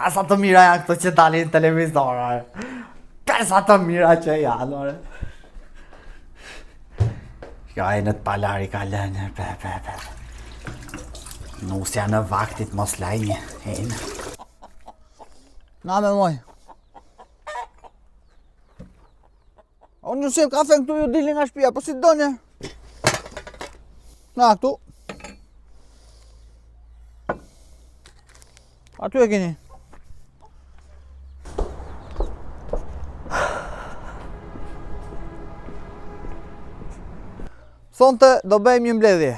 Sa të mira janë këto që dalin në televizor. Sa të mira që janë. Ja e në të palari ka lënë. Nusja në vaktit mos lajnë. Na me moj. Unë ju sjell kafe këtu, ju dilni nga shtëpia, po si doni. Na këtu. Aty e keni. Thonte do bëjmë një mbledhje.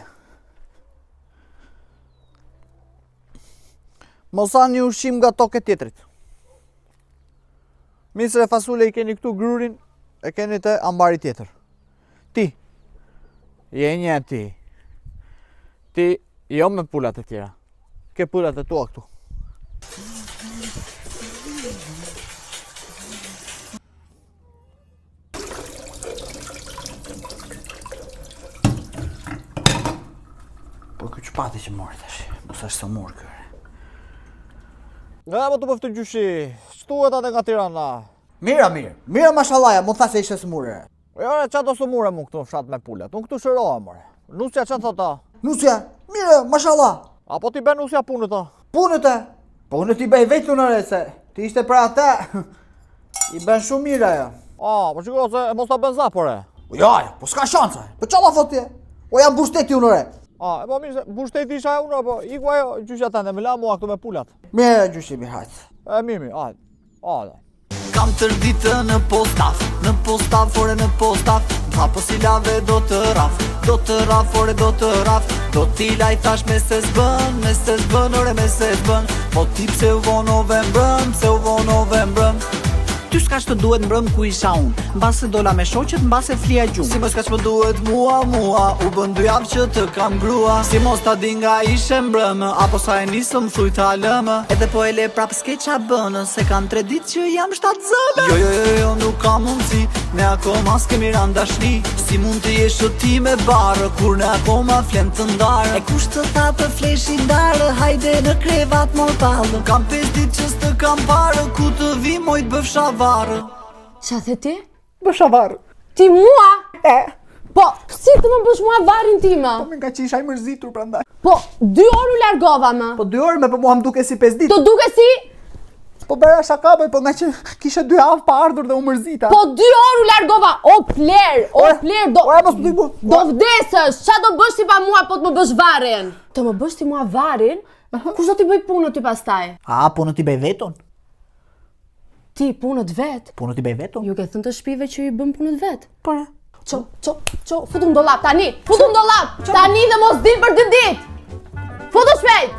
Mos ani ushqim nga tokë tjetrit. Misre fasule i keni këtu, grurin e keni te ambari tjetër. Ti. Je një ti. Ti jo me pulat e tjera. Ke pulat e tua këtu. Po këtë qëpati që morë tash, mos është së morë kërë. Nga po të pëftë gjyshi, shtuet atë nga Tirana. Mira mashallaja, mu tha se ishe së mure. Jore, qato së mure mu këtu fshat me pullet, unë këtu shëroha more. Nusja që thota? Nusja, mire, mashallah. Apo ti ben nusja punët ta? Punët e? Punët i bej vetë nëre se, ti ishte pra ate. I ben shumë mira ja. Po shiko se mos ta ben zapore. Ja, po s'ka shansa, po qalla thot tje? O jam bushteti unore. E po mirë, bushteti isha e unë, po iku ajo gjyshja tënde, me la mua këtu me pulat. Mire, gjyshimi, hajtë. Mirë, hajtë. Kam tër ditë në postaf, ore në postaf. Tha po si lave do të raf, ore do të raf. Do t'i lajtash me se s'bën, ore me se s'bën. Po ti pse u vonove mbrëm, Ty s'ka që të duhet mbrëm ku isha unë, mbase dola me shoqet, mbase flia gjumë. Si mos ka që më duhet mua, u bën 2 javë që të kam grua. Si mos ta di nga ishe mbrëm, apo sa e nisëm thuj ta lëmë. Edhe po e le prap s'ke qa bënë, se kam 3 ditë që jam 7 zëmë. Jo, nuk kam mundësi, ne akoma s'kemi ran dashni. Si mund të jesh ti me barë, kur ne akoma flem të ndarë. E kush të tha për fleshi ndarë, hajde në krevat më talë. Kam 5 ditë që s'të kam parë, ku të vi moj t'bëfsha varë. Qa the ti? Bësha varë. Ti mua? Po, si të më bësh mua varin time? Po me nga që isha i mërzitur prandaj. Po, 2 orë u largova më. Po 2 orë me po mua më duke si 5 ditë. Të duke si? Po bëra shaka bëj, po nga që kishe 2 javë pa ardhur dhe u mërzita. Po 2 orë u largova. O pler, do... Ora mos të diku. Do vdesësh, qa do bësh ti pa mua po të më bësh varin? Të më bësh ti mua varin? Kush do t'i bëj punët ti pastaj? Punët i bëj veton? Ti punët vet? Punët i bëj veton? Ju ke thënë të shpive që i bën punët vet? Por. Qo, futu në dollap tani! Futu në dollap! Tani dhe mos dil për 2 ditë! Futu shpejt!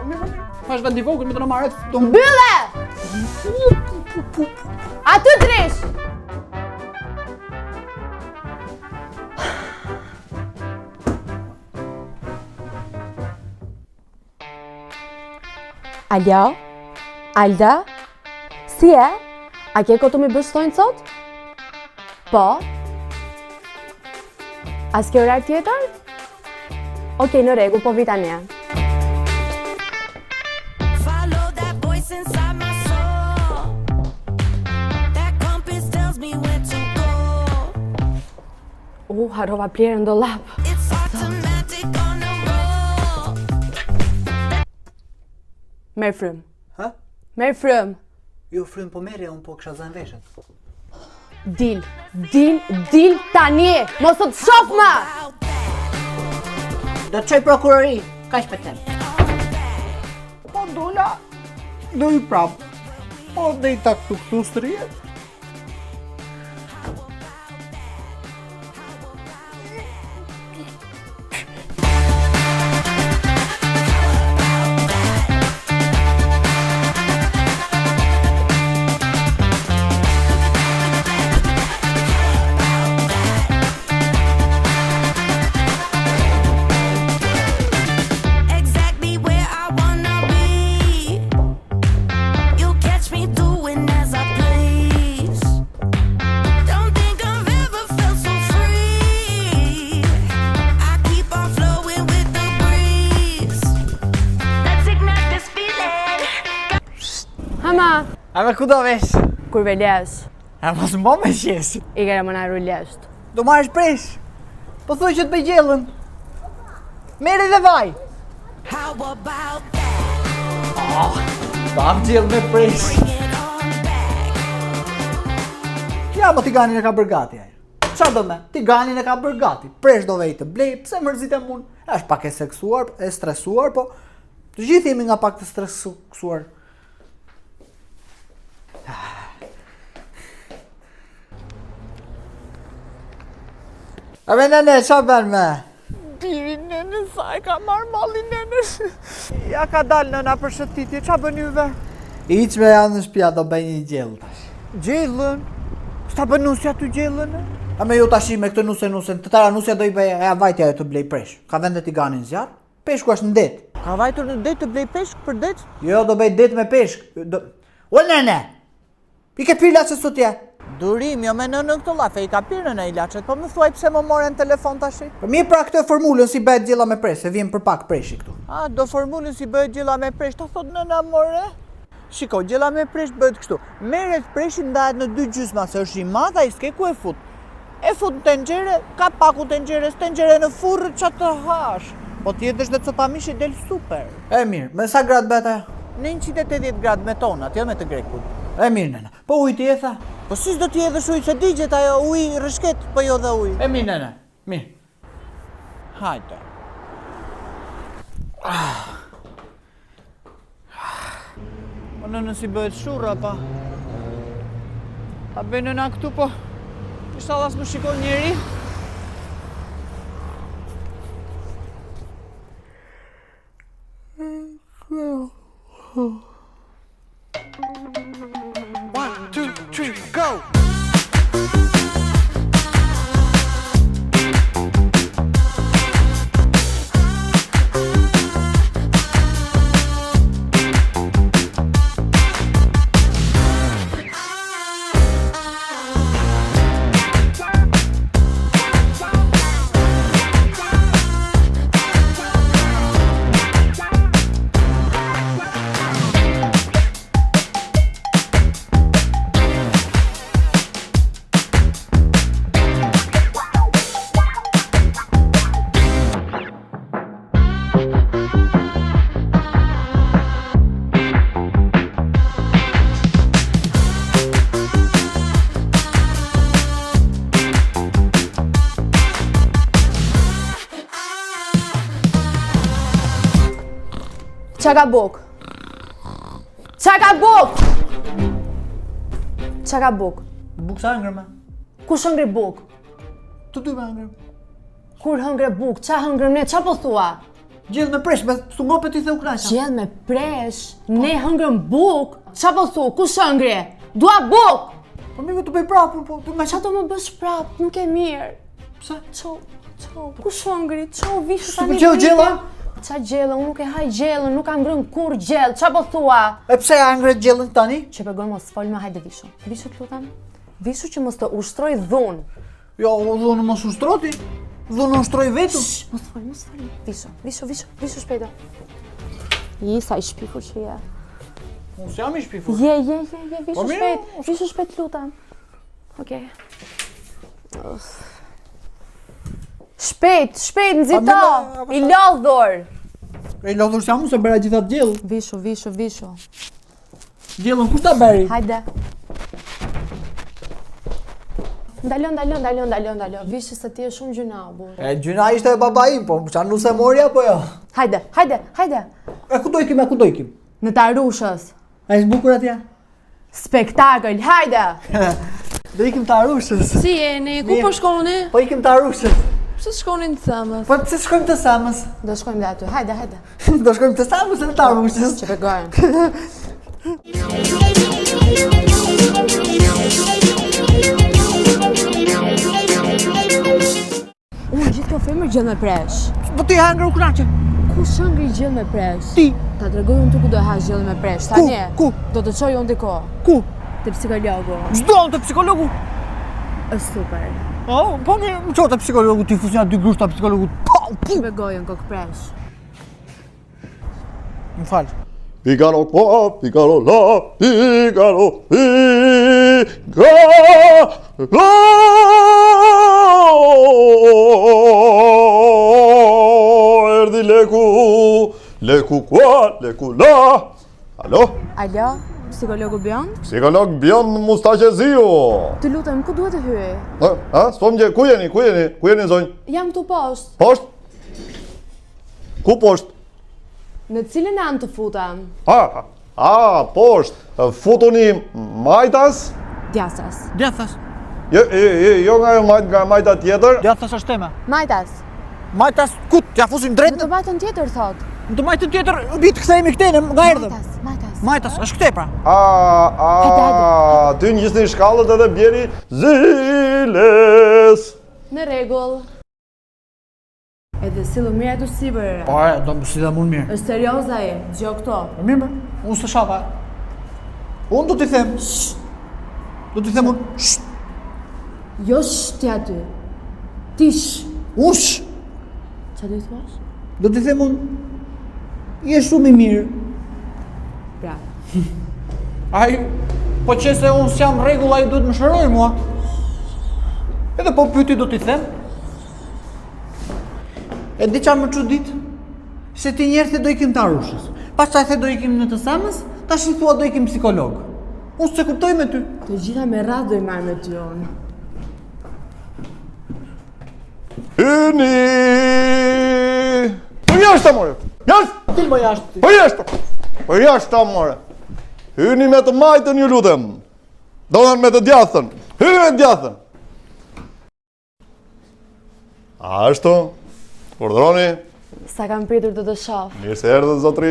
Fash vendi vogël me të në marret. Mbylle! Aty trish! Alo? Alda? Si e? A ke ko të mi bështojnë sot? Po? A s'ke orar tjetër? Okej, në rregull, po vita ne. Harova plerën do lap. Merë frym. Ha? Merë frym. Jo frym po merje, unë po kësha zënë veshet. Dil tani! Mos të shof më! Do të qoj prokurori, ka shpetem. Po dola, do i prap. Po dhe i tak të këtu së Catch me doing as I please. A me ku do vesh? Kur velesh, A mos më me qesh. i kere më naru lesht. Do marrësh presh. Po thuaj që të bëj gjellën. Mere dhe vaj. How about that? Bam gjellë me presh. Bring it on back. Ja, po tiganin e ka bërë gati ai. Çfarë do me? Tiganin e ka bërë gati. Presh do vej të blej, pse mërzitem unë? Është pak e seksuar, e stresuar, po të gjithë jemi nga pak të stresuar. A me nene, qa bën me? Biri nene, sa e ka marrë malli nenës. Ja ka dalë nëna për shëtitje, qa bën juve? Iq me janë në shtëpia do bëj një gjellë tash. Gjellën? S'ta bën nusja ty gjellën? A me ju tashi me këtë nusen, të tëra nusja do i bëj e vajtja e të blej presh. Ka vende tiganin zjarë, peshku është në det. Ka vajtur në det të blej peshk për det? Jo, do bëj det me peshk. O nene! I ke pirë ilaçet sot je? Durim, jo me nënë këto lafe, i ka pirë në ilaçet, po më thuaj pse më morën telefon tashi? Po mirë pra këtë formulën si bëhet gjella me presh, se vjen për pak preshi këtu. A, do formulën si bëhet gjella me presh, ta thot nëna more? Shiko, gjella me presh bëhet kështu. Merret preshi ndahet në dy gjysma, se është i madh ai s'ke ku e fut. E fut në tenxhere, ka paku tenxheres, tenxhere në furrë ç'a të hash. Po t'jedhësh dhe copa mishi del super. E mirë, me sa gradë bëhet ajo? Në 180 gradë me tonat, jo me të grekut. E mirë nene, po ujë ti e tha? Po si do t'i edhësh ujë, se digjet ajo ujë rëshket, po jo dhe ujë. E mirë nene, mirë. Hajde. Po nënë si bëhet shurra pa. Ta bëj nëna këtu po. Inshallah s'më shikon njeri. One, two, three, go! Qa ka buk? Qa ka buk? Qa ka buk? Buk sa hëngrë me? Kush hëngri buk? Të dy me hëngrë. Kur hëngre buk? Qa hëngrëm ne? Qa po thua? Gjellë me presh, me sungopet i the u knaqa. Gjell me presh, ne hëngrëm buk? Qa po thua? Kush hëngri? Dua buk! Po mirë të bëj prapë, po të nga Qa do më bësh prap? Nuk e mirë. Pse? Qo, kush hëngri? Qo, vishë S'u pëlqeu gjella? Qa gjellë? Unë nuk e haj gjellën, nuk ka ngrën kur gjellë. Qa po thua? E pse ja ngret gjellën tani? Që përgoj mos fol më, hajde vishu. Vishu të lutem. Vishu që mos të ushtroj dhun. Jo, dhunë mos ushtroti. Dhunë ushtroj vetu. Mos fol. Vishu shpejta. Sa i shpifur që je. Unë s'jam i shpifur. Je, Po vishu mirë, shpejt. Vishu shpejt të lutem. Okej. Shpejt, nxito. mirë, I lodhur. E lodhur s'jam unë se bëra gjithat gjellë. Vishu. Gjellën kush ta bëri? Hajde. Ndalo. Vishu se ti e shumë gjuna, burr. E gjyna ishte e baba im, po qa nuse mori apo jo? Hajde. E ku do ikim? Në Tarushës. A ishtë bukur atja? Spektakël, hajde. Do ikim të Arushës. Si jeni? Ku po shkoni? Po ikim të Arushës. Pse shkonin të Samës? Po pse shkojmë të Samës? Do shkojmë dhe aty, hajde. Do shkojmë të Samës e të Arushës. Që përgojnë. Unë gjithë kjo femër gjellë me presh. Po ti hangër u knaqe. Ku shëngri gjellë me presh? Ti. Ta tregoj unë ty ku do hash gjellë me presh. Tani. Ku? Do të çoj unë diko. Ku? Te psikologu. Çdo të psikologu. Është super. Po mirë, më qote psikologu, ti fusiona dy grushta psikologu. Që begojën kokë presh. Më falë. Figaro qua, Figaro là, Figaro, Erdi leku qua, leku la. Alo? Alo, psikologu Bjond? Psikolog Bjond Mustaqeziu. Të lutem, ku duhet të hyj? S'po më gjej, ku jeni? Ku jeni zonjë? Jam këtu poshtë. Poshtë? Ku poshtë? Në cilën anë të futem? Poshtë. Futuni majtas? Djathtas. Djathtas. Jo nga majta tjetër. Djathtas është tema. Majtas. Majtas, kut, ja fusim Në drejt. të majtën tjetër, thot. Në të majtën tjetër, bitë kthehemi këtej, nga erdhëm. Majtas. Majtas, është këtej pra. Ty njësni shkallët edhe bjeri ziles. Në rregull. Edhe sillu mirë ato sipër. Po, do më si dhe mund mirë. Është serioz ai, dëgjoj këto. Mirë, unë së shava. Unë do t'i them. Do t'i them unë. Jo shti aty. Tish. Ush. Qa do i thuash? Do t'i them unë. Je shumë i mirë. Pra. Ai, po që se unë s'jam rregull, ai duhet më shëroj mua. Edhe po pyeti do t'i them. E di qa më çudit? Se ti njerë the do ikim të Arushës. Pastaj the do ikim në të Samës, tash i thua do ikim psikolog. Unë se kuptoj me ty. Të gjitha me radhë do i marrë me ty unë. Hyni! Po jashtë, amore! Jashtë! Til më jashtë. Po jashtë! Po jashtë, amore! Hyni me të majtën, ju lutem! Donen me të djathën! Hyni me të djathën! Ashtu, urdhroni, Sa kam pritur të shoh. mirë se erdhe zotri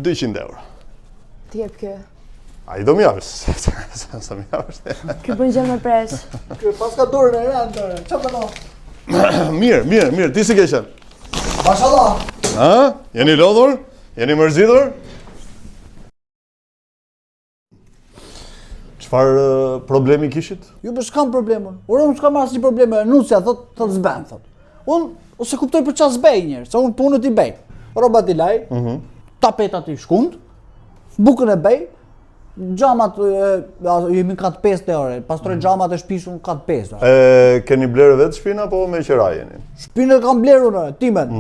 200 euro. Ti jep kë. A i do m'japës, sa m'japës. Ky bën gjë me presh. Ky pas ka dorën e rëndë. Çfarë bëno? Mirë, ti si ke qenë? Mashallah. Jeni lodhur? Jeni mërzitur? Çfarë problemi kishit? Ju për s'kam problemun. Unë s'kam asnjë problem. Nusja thot zben thot. Unë ose kuptoj për çfarë zbej njerë, se unë punët i bej. Rrobat i laj, tapetat i shkund, bukën e bej, xhamat jemi kat 5 euro. Pastroj xhamat e shtëpisë unë kat 5. Keni blerë vetë shpinë apo me qira jeni? Shpinën kam blerë unë, timen.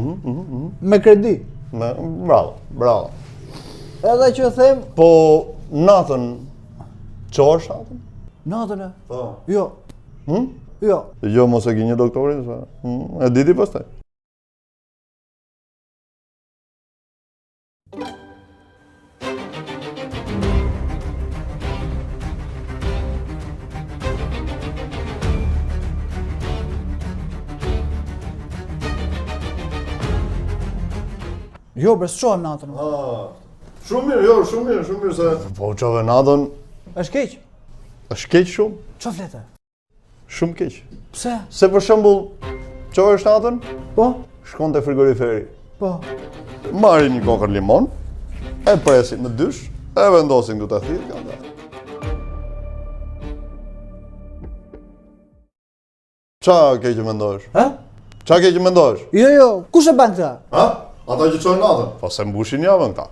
Me kredi. Bravo. Edhe që them, Po natën qosh natën? natën e. Po. Jo. Jo. Jo, mos e gjenje doktorin, se e diti pastaj. Jo, bre, s'qohem natën. Shumë mirë se... Po qove natën, Është keq? është keq shumë? Ço flete? Shumë keq. Pse? Se për shembull, qovesh natën, Po? shkon te frigoriferi, Po. marrin një kokër limon, e presin në dysh, e vendosin këtu të thirr, ka dalë. Qa ke që mendosh? Qa ke që mendosh? Jo, kush e bën këtë? Ata që qojnë natën? Po se mbushin javën këta.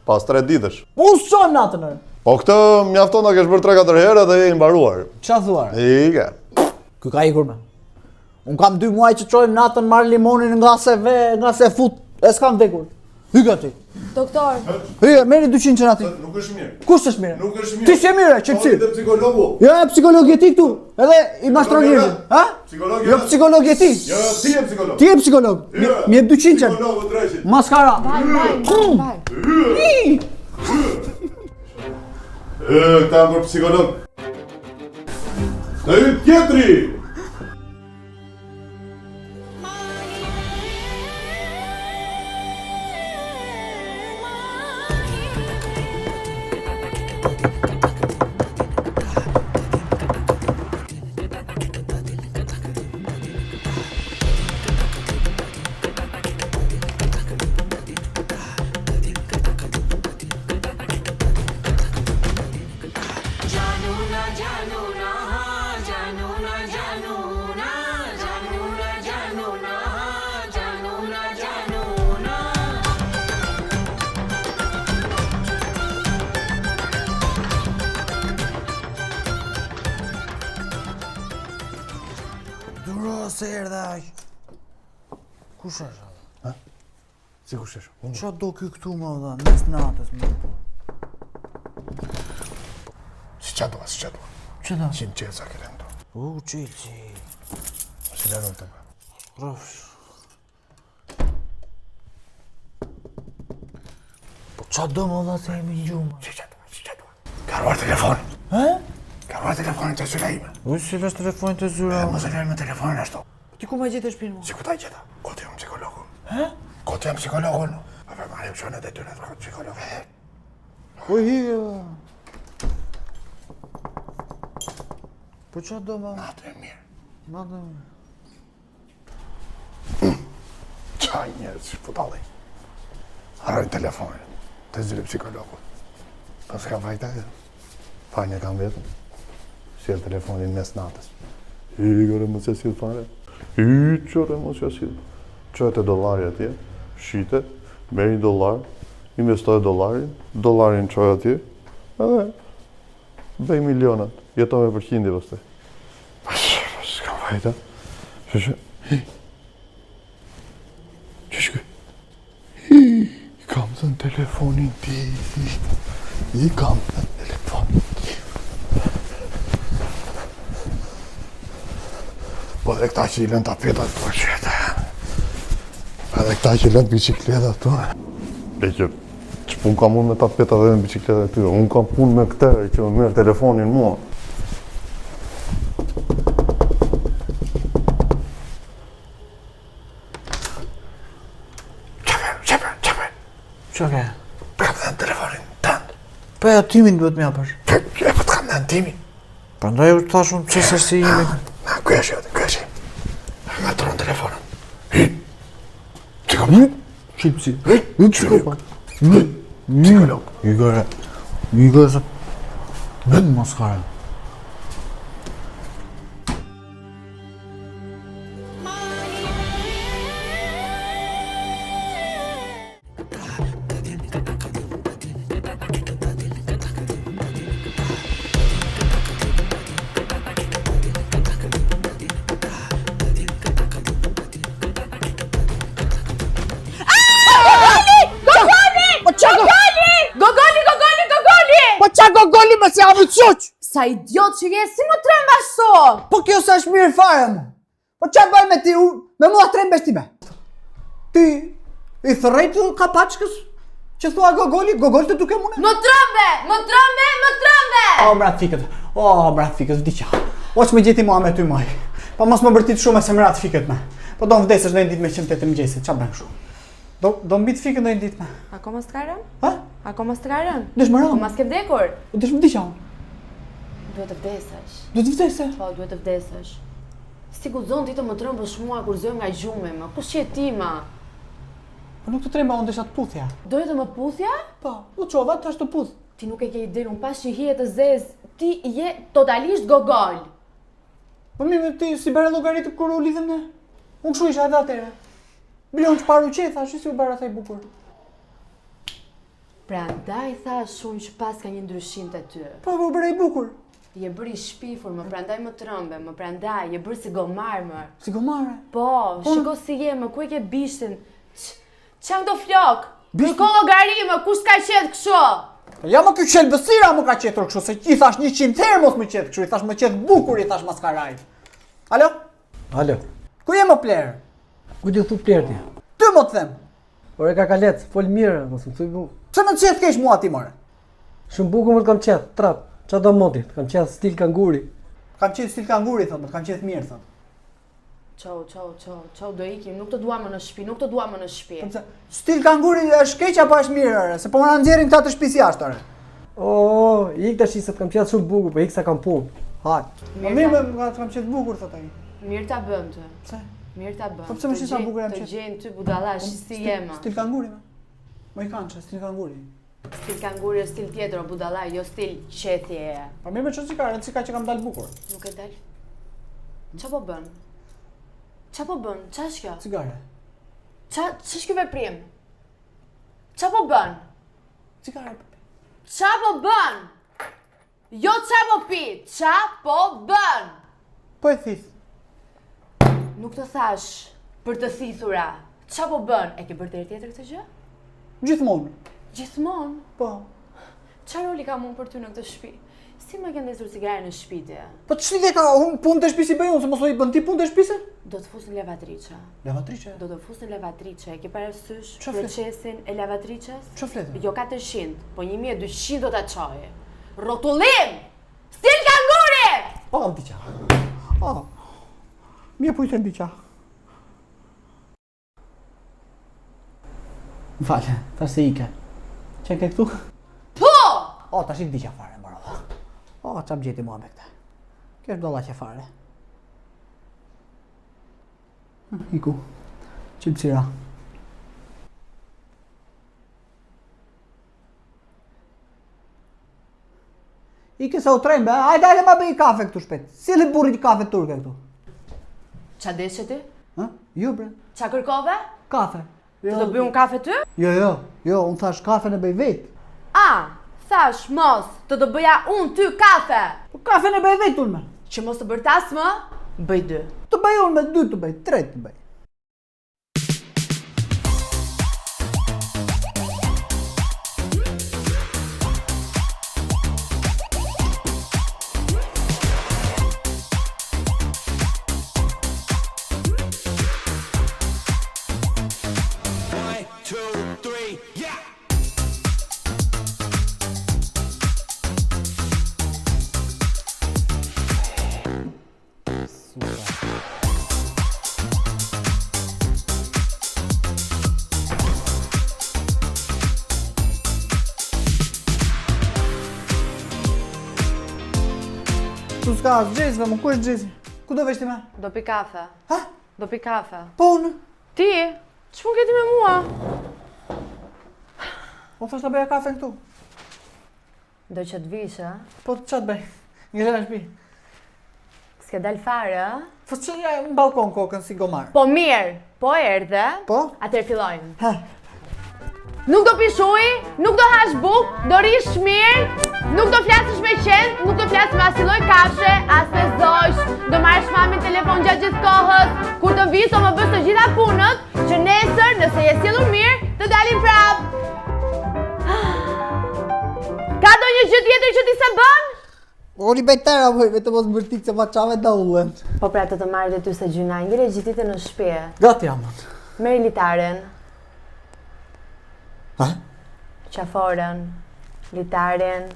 Pas 3 ditësh. Unë s'qohem natën. Po këtë mjafton ta kesh bërë 3-4 herë dhe je i mbaruar. Ç'a thua? Ike. Ky ka ikur me. Unë kam 2 muaj që qojmë natën, marr limonin nga se fut, e s'kam vdekur. Hy gati. Doktor, Hy, merri 200 qenë aty. Nuk është mirë. Kush është mirë? Nuk është mirë. Ti s'je mirë, qepsi. Te psikologu. Jo, psikolog je ti këtu. Edhe i mashtron Psikolog njerëzit. je. Ha? Psikolog je. Jo, psikolog je ti. Jo, ti je psikolog. Ti je psikolog. Më jep 200 qenë. Psikologu drejtit. Maskara. vaj. Këta janë për psikolog. Të hyt tjetri. Januna, Kush është? Si kush është? Unë. Qa do ky këtu më dha, mes natës më po. Si qa dua? Që da? Qim qeca këre ndo. Qilci. Si lërën të me. Rëfsh. Po qa do më dha se jemi gjumë? Si qa dua? Ka ruar telefonin. Ka ruar telefonin të zyra ime. Si lash telefonin të zyra? Mos e lërë me telefonin ashtu. Ti ku ma gjetë shpinë mu? Si ku ta gjeta? Kote jam psikologun. Kote jam psikologun. Ape marrim qënë dhe tyre të psikologun. Po higa. Po qa do ma? Natë e mirë. Natë. Qa njerës që putali. Harrojnë telefonin. Të zyre psikologun. Pas ka vajta e. Pa një kam vetën. Sjell telefonin mes natës. Higore mos e sill fare. Qore mos e sill. Qojtë dollari atje, shite, merri dollar, investoj dollarin qoj atje, edhe bëj milionat, jeton me përqindje pastaj. S'ka vajta. Që shkë? I kam thënë telefonin ti. I kam thënë telefonin ti. Po edhe këta që i lën tapetat për qëta. Edhe këta që lën bicikletat të. E që pun kam unë me tapetat dhe me bicikletat të. Unë kam pun me këtere që më merë telefonin mua. Qepe. Qa ke? Kam dhe në telefonin tëndë. Po ja timin duhet me apësh. E po të kam dhe në timin. Prandaj u thash unë që është si jemi. Na, kuj është. Nga tronë telefonën. Psikolog. Qilpsi. Psikolog. Psikolog. Igore se... Bëmë maskara. Po qa gogoli më se jam i qoq? Sa idiot që je, si më tremba so? Po kjo sa është mirë fare mu. Po qa bërë me ti, me mua trembesh ti me? Ti, i thërrejt ka pachkës? Që thua gogoli të duke mune? Më trembe! O, mrat fikët, vdi qa. O që me gjeti mua me ty maj. Pa mos më bërtit shumë e se mrat fikët me. Po do në vdesësh në një dit me 108 mëgjesit, qa bëjmë shumë? Do mbit fikën në një dit me. Ako mas të karën? Ha? Ako mas të karën? Desh më Ako rëmë? mas ke vdekur? Desh më di qa unë? Duhet të vdesësh. Do të vdese? Po, duhet të vdesësh. Si guxon ti të më trembësh mua kur zë nga gjume, më kush je ti ma? Po nuk të tremba unë desha të puthja. Doje të më puthja? Po, u qova të ashtë të puth. Ti nuk e ke ide, unë pas që hije të zez, ti je totalisht gogol. Po mirë, ti si bere llogaritë kur u lidhëm ne? Unë kështu isha edhe atere. Milion që paru që thash, si u bere atë i bukur. Prandaj thash unë që pas ka një ndryshim të ty. Po bere i bukur. Je bëri shpifur, më prandaj më trëmbe, më prandaj, je bërë si gomarmër. Si gomare. Po, shiko si je, më ku e ke bishtin? Qa këto flok? Kërko llogari, më kush ka qetë kështu? Ja më ky qelbësira më ka qetur kështu, se i thash 100 herë mos më qetë kështu, i thash më qetë bukur, i thash maskaraj. Alo? Alo, Ku je më plerë? ku di thu plerti? Ty më të them. Ore kalet, fol mirë, mos më thuj bu. Pse më të qetë keq mua ti more? Shumë bukur më të kam qetë, trap. Qa do moti? Kam qetë stil kanguri. Kam qenë stil kanguri, thonë, kam qenë mirë, thonë. Qau, do ikim, nuk të dua më në shtëpi, Pse stil kanguri është keq apo është mirë, ore? Se po na nxjerrin këta të shtëpisë jashtë, ore. Ik tash se të kam qetë shumë bukur, po ik sa kam punë. Hajt. Mirë Mirë ta- më kam qenë bukur, thotë ai. Mirë ta bën ty. Pse? Mirë ta bën. Po pse më shi sa bukur jam Të qenë? gjejnë ty budallash, si jema. Stil kanguri, ma. Më i kanë që stil kanguri. Stil kanguri është stil tjetër, o budallaj, jo stil qethje. Pa mirë me që cikare, cika që kam dalë bukur. Nuk e dal. Qa po bën? Qa është kjo? Cigare. Ç'është ky veprim? Qa po bën? Cigare. Qa po bën? Jo qa po pi, qa po bën? Po e thith. Nuk të thash për të thithura, Qa po bën? E ke bërë deri tjetër këtë gjë? Gjithmonë. Gjithmonë? Po. Qa roli kam unë për ty në këtë shtëpi? Si më ke ndezur cigare në shtëpi ti? Po ç'lidhje ka unë punë të shtëpisë bëj unë, se mos i bën ti punë të shtëpisë? Do të fus në lavatriçe. Lavatriçe. Do të fus në lavatriçe. Ke parasysh Qa flet? procesin e lavatriçes? Ç'o flet? Jo 400, po 1200 do ta çoje. Rrotullim! Stil kanguri! Po kam diqa. Ah. Mirë po i them diqa. M'fal, tash se ike. Çe ke këtu? Po! O, tash i diqa fare mbarova. O, çam gjeti mua me këtë. Kjo është dolla që fare. Iku. Çipsira. Ike se u trembe, hajde ma bëj kafe këtu shpejt. Si le burrit kafe turke këtu? Qa deshe ti? Ha? Jo bre, Qa kërkove? kafe. Të do bëj unë kafe ty? Jo, unë thash kafe në bëj vetë. A, thash, mos, të do bëja unë ty kafe. Po kafe në bëj vetë unë me. Që mos të bërtas më, bëj 2. Të bëj unë me 2 të bëj, 3 të bëj. Tu s'ka as Xhezi, më ku është Xhezi? Ku do vesh ti me? Do pi kafe. Ha? Do pi kafe. Po unë. Ti? Që më këti me mua? Po thash të bëja kafe këtu. Do që të vish, a? Po ç'a të bëj? Ngjesha në shtëpi. S'ke dal fare, a? Po që ja në balkon kokën si gomar. Po mirë, po erdhe. Po? Atëherë fillojmë. Ha. Nuk do pish ujë, nuk do hash buk, do rish mirë, nuk do flasësh me qenë, nuk do flasësh me asnjë lloj kafshe, as me zojsh, do marrësh mamin telefon gjatë gjithë kohës, kur të vish do më bësh të gjitha punët, që nesër, nëse je sjellur mirë, të dalim prapë. Ka ndonjë gjë tjetër që ti se bën? Ori bejtera bëj, vetëm mos mbërtik se ma qave da ullën. Po pra të marrë dhe ty se gjyna, ngire gjithite në shtëpi. Gati jam. Merri litaren, Ha? qaforen, litaren,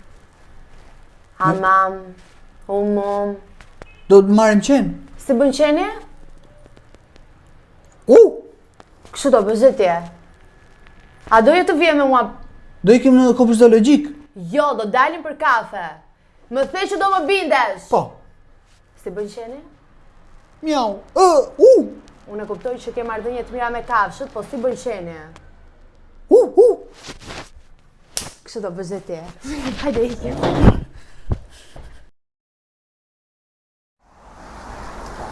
hamam, umum. Do të marrim qenë? Si bën qeni? Kështu do bëzhe tje. A doje të vje me mua? Do ikim në kopës zoologjik? Jo, do dalim për kafe. Më the që do më bindesh. Po. Si bën qeni? Miau. Unë e kuptoj që ke marrëdhënie të mira me kafshët, po si bën qeni? Kështu do bëzhe tje. Hajde ikim.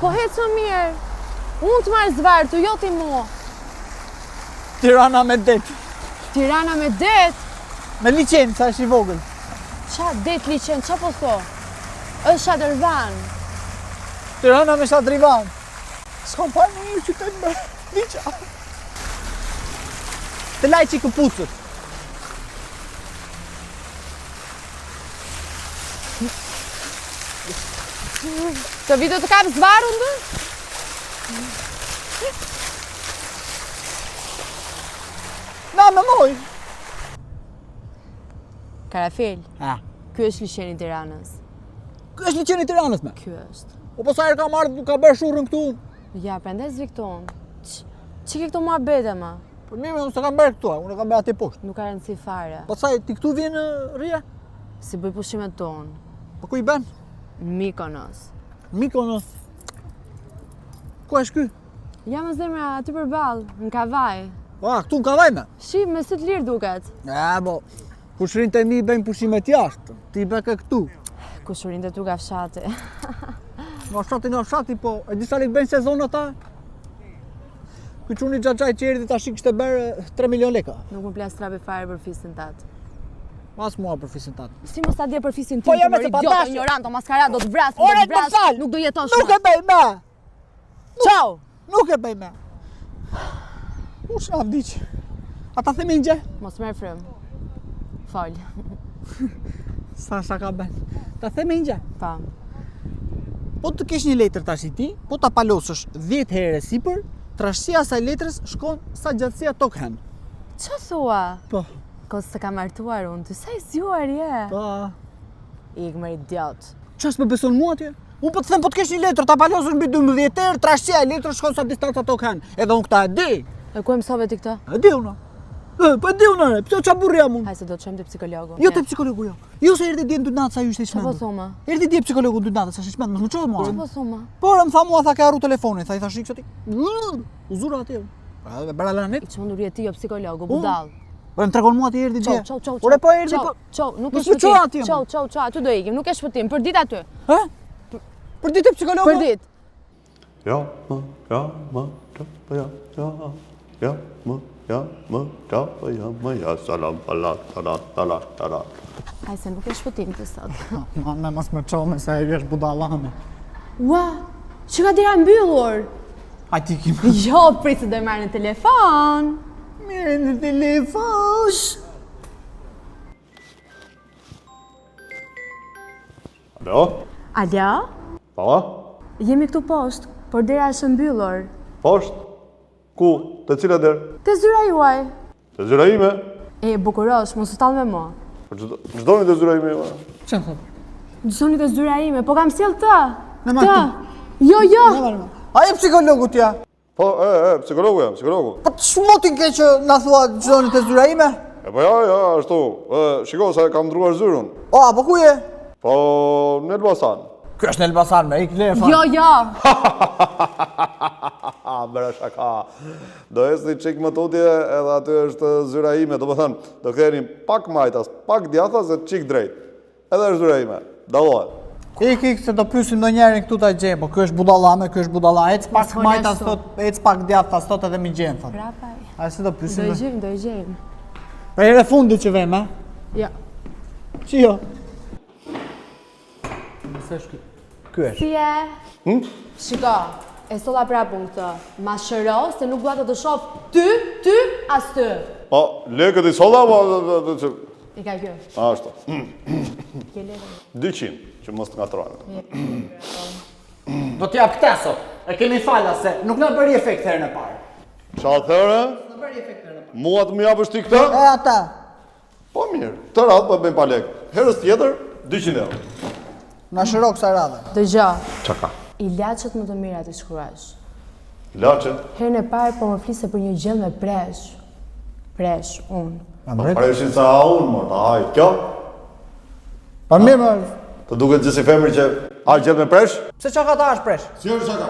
Po hec më mirë. Unë të marrë zvartu, jo ti mua. Tirana me det. Tirana me det? Me liqenë, sa është i vogël. Qa det liqen, qa po tho? është Shadërvan. Tirana me Shadrivan. S'kam parë në një qytet me liqa. Të laj që i këpucët. Të vito të kam zvarun dë? Na me moj. Karafil, Ha. ky është liçeni i Tiranës. Ky është liqeni i Tiranës me. Ky është. O po sa herë ka marrë, ka bërë shurrën këtu. Ja, prandaj zvikton. Që ke këto muhabete ma? Po mirë, unë se kam bërë këtu, unë kam bërë aty poshtë. Nuk ka rëndësi fare. Po sa ti këtu vjen rria? Si bëj pushimet tonë. Po ku i bën? Mikonos. Mikonos. Ku është ky? Ja më zemra aty përballë, në Kavaj. Ah, këtu në Kavaj me. Shi, me sy të lirë duket. Po. Kushrinët e mi bëjnë pushimet jashtë. Ti bë këtu. Kushurin të tu ka fshati. Nga fshati, po e disa lekë bëjnë sezon ata. Ky çuni xhaxhaj që erdhi tash kishte bërë 3 milion lekë. Nuk më plas trapi fare për fisin tat. Mas mua për fisin tat. Si mos ta dje për fisin Po tim, jam të se mëri pa idiot, dashje. ignorant, o maskara, do të vras, Ore, më fal! nuk do jeton Nuk shumë. e bëj me. Ciao! Nuk e bëj me. Ush na vdiq. Ata themin gjë? Mos merr frym. Fal. Sa shaka ben. Ta themin gjë. Pa. Po të kesh një letër tash i ti, po ta palosësh 10 herë sipër, trashësia e asaj letrës shkon sa gjatësia tokën. Ço thua? Po. Kos të kam martuar unë, ty sa i zgjuar je. Po. Ik më idiot. Ç'është më beson mua atje? Unë po të them po të kesh një letër, ta palosësh mbi 12 herë, trashësia e letrës shkon sa distanca tokën. Edhe unë këta e di. E ku e mësove ti këtë? E di unë. Po e di unë, pse ç'a burr jam unë? Hajde se do të çojmë te psikologu. Jo te psikologu jo. Jo se erdhi dje në natë sa ju ishte i Çfarë po shmendur. thoma? Erdhi dje psikologu në natë sa ishte i shmendur, mos më çoj mua. Çfarë po thoma? Po më tha mua tha ke harru telefonin, tha i thash ikse ti. U zura atje. Edhe bëra lanet. I çmenduri e ti jo psikologu, budall. Po më tregon mua ti erdhi dje. Çau. Ore po erdhi po. Çau, nuk Mos e më çoj atje, shpëtim. Çau, aty do ikim, nuk e shpëtim. Për ditë aty. Hë? Për ditë psikologu? Për ditë. Ja, më, ja, salam, tala. Hajde se nuk e shpëtim ti sot. Manë mos më çoj me sa e vjesh budallame. Ua, që ka dira mbyllur? Ai ti kim. Jo, prit se do e marrë në telefon. Mirë në telefon. Alo? Alo? Pa? Jemi këtu poshtë, por dera është mbyllur. Poshtë? Ku? Të cila derë? Te zyra juaj. Të zyra ime? E, bukurosh, mos u tall me mua. Ç'doni të zyra ime? Çfarë thot? Gjysoni te zyra ime, po kam sjell të. Në marr Të. Jo. Ai psikologu t'ja. Po, psikologu jam, psikologu. Po ç'motin ke që na thua çdoni te zyra ime? E po ja, ashtu. Shiko sa kam ndruar zyrën. O, po ku je? Po, në Elbasan. Ky është në Elbasan me ik le. Jo. Bëra shaka. Do ecni çik më tutje edhe aty është zyra ime, domethënë, do ktheheni pak majtas, pak djathtas dhe çik drejt. Edhe është zyra ime. Dallohet. Ik se do pyesim ndonjërin këtu ta gjejmë, po ky është budallame, ky është budalla. Ec pak Mos majtas folë thot, ec pak djathtas thot edhe më gjen thot. Prapaj. Ai se do pyesim. Do i gjejmë. Po herë fundit që vem, a? Jo. Si jo? Mëse është ky është. Si e? Shiko, e solla prapë unë këtë. Ma shëro, se nuk dua të shoh ty, as ty. Po, lekët i solla apo I ka kjo. ashtu. Ke lekë. 200 që mos të ngatrojnë. Do t'ja këtë sot. E kemi fala se nuk na bëri efekt herën e parë. Çfarë thëre? Mua të më japësh ti këtë? E ata. Po mirë, të radhë po e bëjmë pa lekë. Herës tjetër 200 euro. Na shërok sa radhë. Dëgjoj. Çaka. I laçet më të mira ti shkruash. Laçet. Herën e parë po më flise për një gjë me presh. Presh, unë. Preshin sa unë, mor, ta hajt. Kjo? Pa mirë më. Të duket gjithë si femri që ha gjell me presh? Pse çka ta është presh? Si është çaka?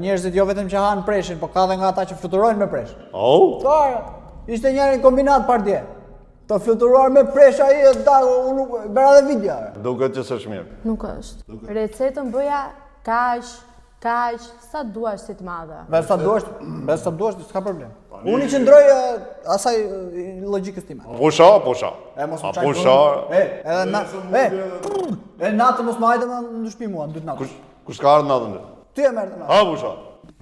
Njerëzit jo vetëm që han preshin, po ka edhe nga ata që fluturojnë me presh. Oh? Kare, ishte njëri kombinat par dje. Të fluturuar me presh ai e da unë bëra edhe video. Duket që s'është mirë. Nuk është. Recetën bëja kaq, sa duash si të madhe. Sa duash, s'ka problem. Unë i qëndroj asaj logjikës time. Pusha. E mos më A çaj. pusha. E natë mos më hajde më në shtëpi mua në 2 natës. Kush ka ardhur natën? Ty e merr natë. Ha pusha.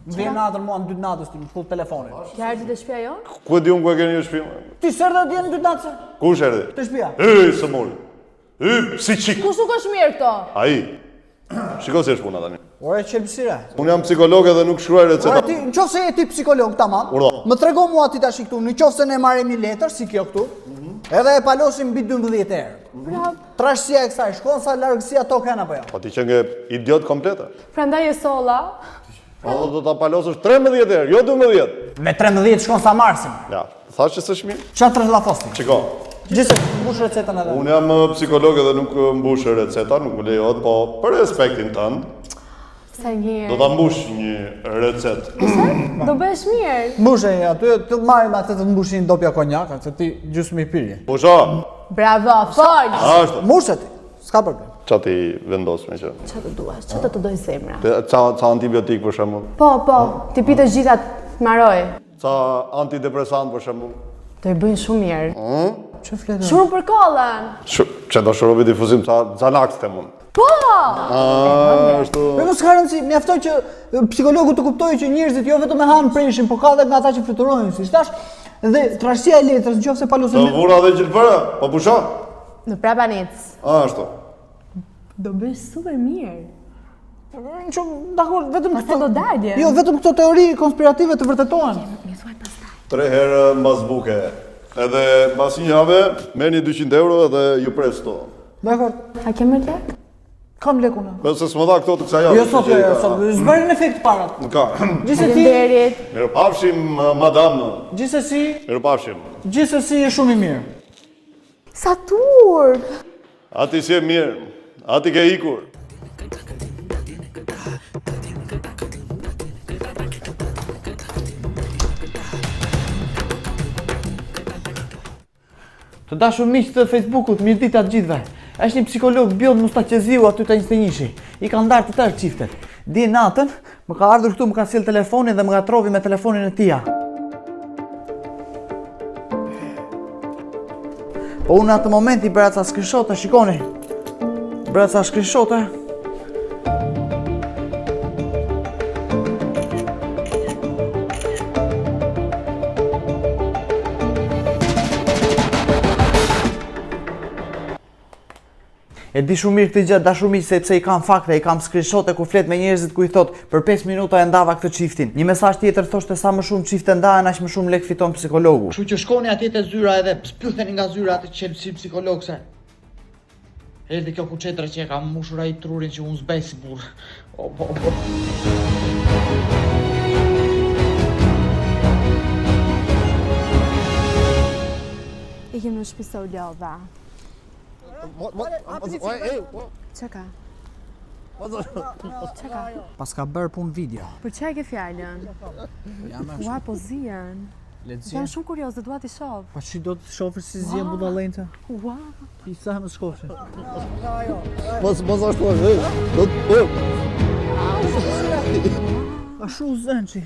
Më vjen natën mua në 2 natës ti më full telefonin. Ti ardhi te shtëpia jon? Ku e di unë ku e keni një shtëpi? Ti serdhe dje në 2 natës Kush erdhi? te shtëpia. Së mori. Si çik. Kush nuk është mirë këto? Ai. Shiko si është puna tani. Ore qelbësira. Unë jam psikolog edhe nuk shkruaj Ore receta. ti, nëse je ti psikolog tamam. Urdhë. Më trego mua ti tash këtu, nëse ne marrim një letër si kjo këtu. Edhe e palosim mbi 12 herë. Prap. Trashësia e kësaj shkon sa largësia tokën apo jo? Po ti që nge idiot komplete. Prandaj e solla. Po do ta palosësh 13 herë, jo 12. Me 13 shkon sa marsim. Ja, thash që s'është mirë. Çfarë trellafos ti? Shiko. Gjithsesi, mbush recetën edhe. Unë jam psikolog edhe nuk mbush receta, nuk më lejohet, po për respektin tënd, Sa mirë. do ta mbush një recetë. Do bëhesh mirë. Mbushë aty, të marrim atë të mbushin dopja konjak, se ti gjysmë i pirje. Pusha, Bravo, fol. ashtu. Mbushë ti, s'ka problem. Qa ti vendos me që? Çfarë të duash? Çfarë të doj zemra? Ca antibiotik për shembull? Po, ti pi të gjitha maroj. Ca antidepresant për shembull? Do i bëjnë shumë mirë. Ç'u flet? Shumë për kollën. Që do shërobi difuzim ca Xanax të mund. Po! Ashtu. Po mos ka rëndësi, mjaftoj që psikologu të kuptojë që njerëzit jo vetëm e hanë preshin, por ka edhe nga ata që fluturojnë, siç thash, dhe trashësia e letrës nëse palusën. Të vura dhe gjelbëra, po pusha? Në prapanec. Ashtu. Do bësh super mirë. Dakor, vetëm Pastaj do dalje. Jo, vetëm këto teori konspirative të vërtetohen. 3 herë mbas buke. Edhe mbas një jave, merrni 200 euro edhe ju pres to. Dakor. A ke më lek? Kam lekun. Nëse s'më dha këto të kësaj jave. Jo sot, jo sot. Zbërin efekt parat. Nuk ka. Gjithsesi, Faleminderit. Mirupafshim, madam. gjithsesi, Mirupafshim. gjithsesi është shumë i mirë. Sa turp. Ati si e mirë, ati ke ikur. Të dashur miq të Facebookut, mirëditë të gjithëve. Është një psikolog Bjorn Mustaqeziu aty te 21-shi. I ka ndarë të tërë çiftet. Dje natën më ka ardhur këtu, më ka sjell telefonin dhe më ka trovi me telefonin e tija. Po unë atë moment i bëra ca screenshot, shikoni. Bëra ca screenshot. E di shumë mirë këtë gjë dashur miq sepse i kam fakte, i kam screenshote ku flet me njerëzit ku i thot për 5 minuta e ndava këtë çiftin. Një mesazh tjetër thoshte sa më shumë çifte ndahen aq më shumë lek fiton psikologu. Kështu që shkoni atje te zyra edhe spytheni nga zyra atë që si psikolog se. Erdhi kjo kuçetra që e ka mbushur ai trurin që unë zbej si burr. O po. Ikim në shtëpi së u lodha. Çka? Çka? Pas ka bërë punë video. Për çfarë ke fjalën? Ua, po zihen. Jam shumë kurioze, dua t'i shoh. Po çi do të shohësh si zjen budallënta? Ua. I sa më shkofshin. Mos ashtu e do të. A shumë zënçi.